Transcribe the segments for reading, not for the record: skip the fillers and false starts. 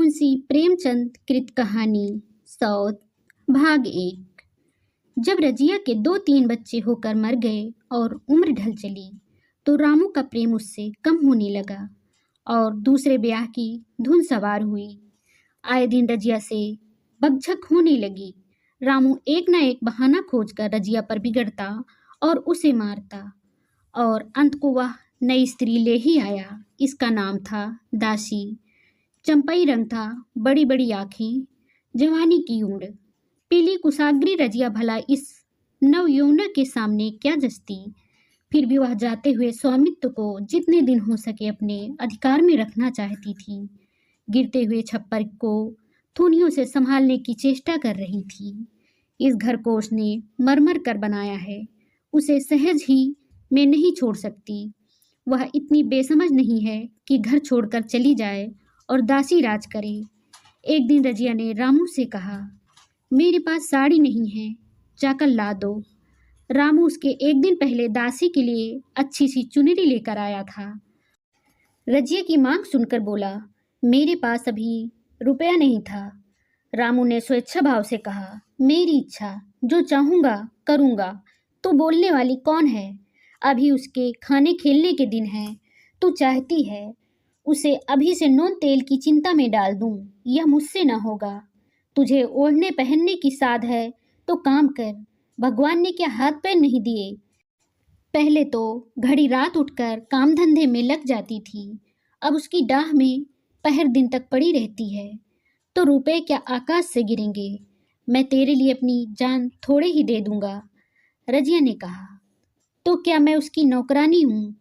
मुंशी प्रेमचंद कृत कहानी सौत भाग 1। जब रजिया के 2-3 बच्चे होकर मर गए और उम्र ढल चली तो रामू का प्रेम उससे कम होने लगा और दूसरे ब्याह की धुन सवार हुई। आए दिन रजिया से बकझक होने लगी। रामू एक न एक बहाना खोजकर रजिया पर बिगड़ता और उसे मारता और अंत को वह नई स्त्री ले ही आया। इसका नाम था दासी। चंपई रंग था, बड़ी बड़ी आंखें, जवानी की उम्र। पीली कुशाग्री रजिया भला इस नवयौवना के सामने क्या जचती। फिर भी वह जाते हुए स्वामित्व को जितने दिन हो सके अपने अधिकार में रखना चाहती थी। गिरते हुए छप्पर को थूनियों से संभालने की चेष्टा कर रही थी। इस घर को उसने मरमर कर बनाया है, उसे सहज ही में नहीं छोड़ सकती। वह इतनी बेसमझ नहीं है कि घर छोड़कर चली जाए और दासी राज करे। एक दिन रजिया ने रामू से कहा, मेरे पास साड़ी नहीं है, जाकर ला दो। रामू उसके एक दिन पहले दासी के लिए अच्छी सी चुनरी लेकर आया था। रजिया की मांग सुनकर बोला, मेरे पास अभी रुपया नहीं था। रामू ने स्वेच्छा भाव से कहा, मेरी इच्छा, जो चाहूँगा करूँगा। तो बोलने वाली कौन है? अभी उसके खाने खेलने के दिन हैं। तू चाहती है उसे अभी से नून तेल की चिंता में डाल दूं? यह मुझसे न होगा। तुझे ओढ़ने पहनने की साध है तो काम कर। भगवान ने क्या हाथ पैर नहीं दिए? पहले तो घड़ी रात उठकर काम धंधे में लग जाती थी, अब उसकी डाह में पहर दिन तक पड़ी रहती है। तो रुपए क्या आकाश से गिरेंगे? मैं तेरे लिए अपनी जान थोड़े ही दे दूंगा। रजिया ने कहा, तो क्या मैं उसकी नौकरानी हूँ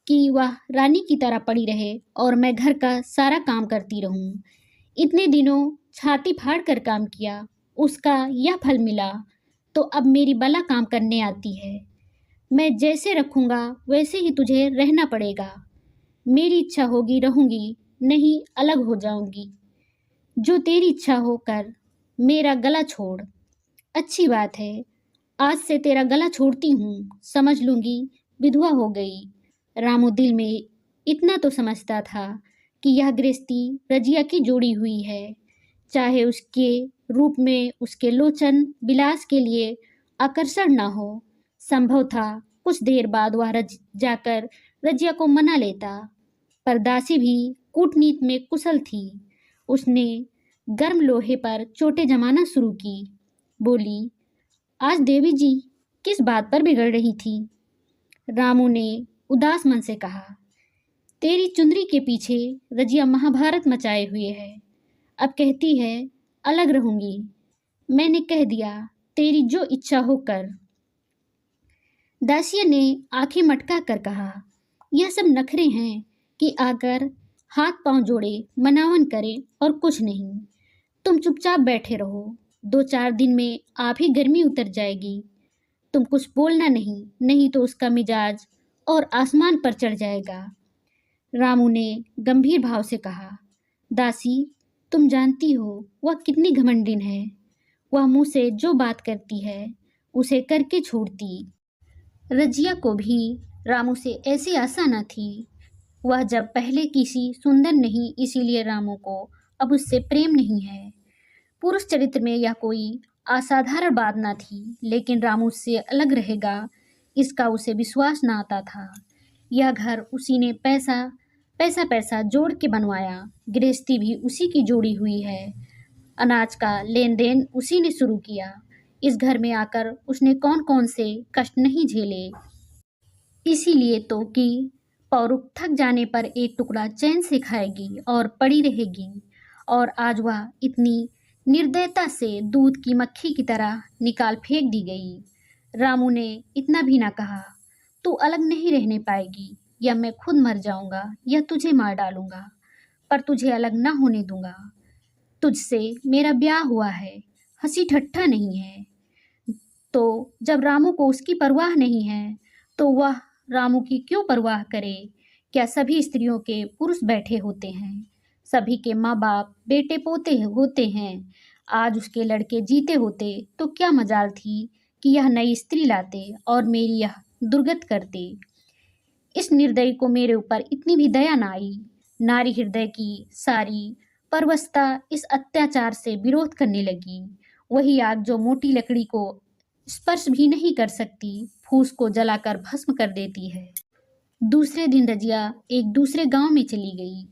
कि वह रानी की तरह पड़ी रहे और मैं घर का सारा काम करती रहूं? इतने दिनों छाती फाड़ कर काम किया, उसका यह फल मिला, तो अब मेरी बला काम करने आती है। मैं जैसे रखूंगा वैसे ही तुझे रहना पड़ेगा। मेरी इच्छा होगी रहूंगी, नहीं अलग हो जाऊंगी। जो तेरी इच्छा हो कर, मेरा गला छोड़। अच्छी बात है, आज से तेरा गला छोड़ती हूँ, समझ लूंगी विधवा हो गई। रामू दिल में इतना तो समझता था कि यह गृहस्थी रजिया की जोड़ी हुई है। चाहे उसके रूप में उसके लोचन विलास के लिए आकर्षण न हो, संभव था कुछ देर बाद वह जाकर रजिया को मना लेता। पर दासी भी कूटनीति में कुशल थी। उसने गर्म लोहे पर चोटें जमाना शुरू की। बोली, आज देवी जी किस बात पर बिगड़ रही थी? रामू ने उदास मन से कहा, तेरी चुंदरी के पीछे रजिया महाभारत मचाए हुए है। अब कहती है अलग रहूंगी। मैंने कह दिया, तेरी जो इच्छा हो कर। दासिया ने आंखें मटका कर कहा, यह सब नखरे हैं कि आकर हाथ पांव जोड़े मनावन करे और कुछ नहीं। तुम चुपचाप बैठे रहो, 2-4 दिन में आप ही गर्मी उतर जाएगी। तुम कुछ बोलना नहीं, नहीं तो उसका मिजाज और आसमान पर चढ़ जाएगा। रामू ने गंभीर भाव से कहा, दासी, तुम जानती हो वह कितनी घमंडिन है। वह मुंह से जो बात करती है उसे करके छोड़ती। रजिया को भी रामू से ऐसी आशा न थी। वह जब पहले किसी सुंदर नहीं, इसीलिए रामू को अब उससे प्रेम नहीं है। पुरुष चरित्र में यह कोई असाधारण बात न थी, लेकिन रामू उससे अलग रहेगा इसका उसे विश्वास न आता था। यह घर उसी ने पैसा जोड़ के बनवाया। गृहस्थी भी उसी की जोड़ी हुई है। अनाज का लेन देन उसी ने शुरू किया। इस घर में आकर उसने कौन कौन से कष्ट नहीं झेले। इसीलिए तो कि पौरुख थक जाने पर एक टुकड़ा चैन से खाएगी और पड़ी रहेगी। और आज वह इतनी निर्दयता से दूध की मक्खी की तरह निकाल फेंक दी गई। रामू ने इतना भी ना कहा, तू अलग नहीं रहने पाएगी, या मैं खुद मर जाऊंगा या तुझे मार डालूंगा, पर तुझे अलग ना होने दूंगा। तुझसे मेरा ब्याह हुआ है, हंसी ठट्ठा नहीं है। तो जब रामू को उसकी परवाह नहीं है तो वह रामू की क्यों परवाह करे? क्या सभी स्त्रियों के पुरुष बैठे होते हैं? सभी के माँ बाप बेटे पोते होते हैं। आज उसके लड़के जीते होते तो क्या मजाल थी कि यह नई स्त्री लाते और मेरी यह दुर्गत करते। इस निर्दयी को मेरे ऊपर इतनी भी दया न आई। नारी हृदय की सारी परवस्ता इस अत्याचार से विरोध करने लगी। वही आग जो मोटी लकड़ी को स्पर्श भी नहीं कर सकती, फूस को जलाकर भस्म कर देती है। दूसरे दिन रजिया एक दूसरे गांव में चली गई।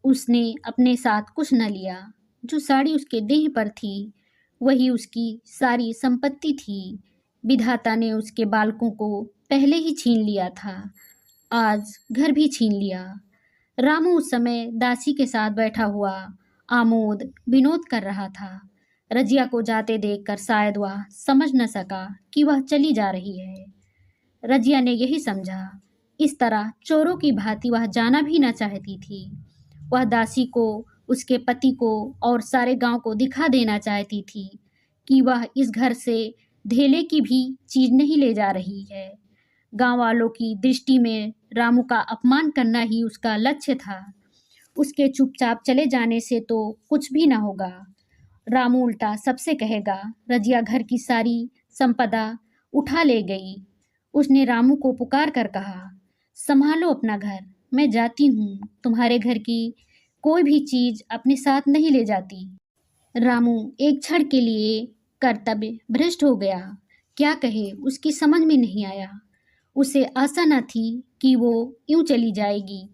उसने अपने साथ कुछ न लिया। जो साड़ी उसके देह पर थी वही उसकी सारी संपत्ति थी। विधाता ने उसके बालकों को पहले ही छीन लिया था, आज घर भी छीन लिया। रामू उस समय दासी के साथ बैठा हुआ आमोद विनोद कर रहा था। रजिया को जाते देखकर शायद वह समझ न सका कि वह चली जा रही है। रजिया ने यही समझा। इस तरह चोरों की भांति वह जाना भी न चाहती थी। वह दासी को, उसके पति को और सारे गांव को दिखा देना चाहती थी कि वह इस घर से धेले की भी चीज नहीं ले जा रही है। गांव वालों की दृष्टि में रामू का अपमान करना ही उसका लक्ष्य था। उसके चुपचाप चले जाने से तो कुछ भी ना होगा। रामू उल्टा सबसे कहेगा। रजिया घर की सारी संपदा उठा ले गई। उसने रामू को पुकार कर कहा, संभालो अपना घर, मैं जाती हूँ, तुम्हारे घर की कोई भी चीज अपने साथ नहीं ले जाती। रामू एक क्षण के लिए कर्तव्य भ्रष्ट हो गया। क्या कहे, उसकी समझ में नहीं आया। उसे आशा न थी कि वो यूं चली जाएगी।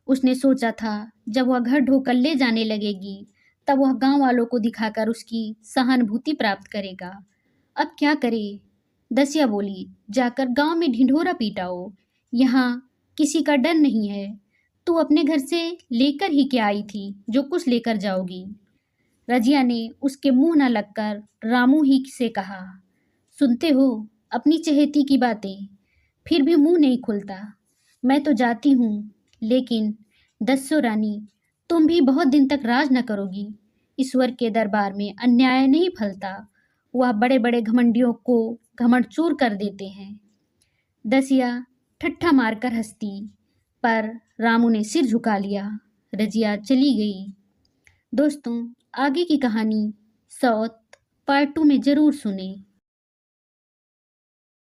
उसने सोचा था जब वह घर ढोकर ले जाने लगेगी तब वह गांव वालों को दिखाकर उसकी सहानुभूति प्राप्त करेगा। अब क्या करे? दसिया बोली, जाकर गांव में ढिंढोरा पीटाओ, यहाँ किसी का डर नहीं है। तू अपने घर से लेकर ही क्या आई थी जो कुछ लेकर जाओगी? रजिया ने उसके मुंह न लगकर रामू ही से कहा, सुनते हो अपनी चहेती की बातें, फिर भी मुंह नहीं खुलता। मैं तो जाती हूँ, लेकिन दस्यो रानी, तुम भी बहुत दिन तक राज न करोगी। ईश्वर के दरबार में अन्याय नहीं फलता, वह बड़े बड़े घमंडियों को घमंड चूर कर देते हैं। दसिया ठट्ठा मारकर हंसती, पर रामू ने सिर झुका लिया। रजिया चली गई। दोस्तों, आगे की कहानी सौत पार्ट 2 में ज़रूर सुने।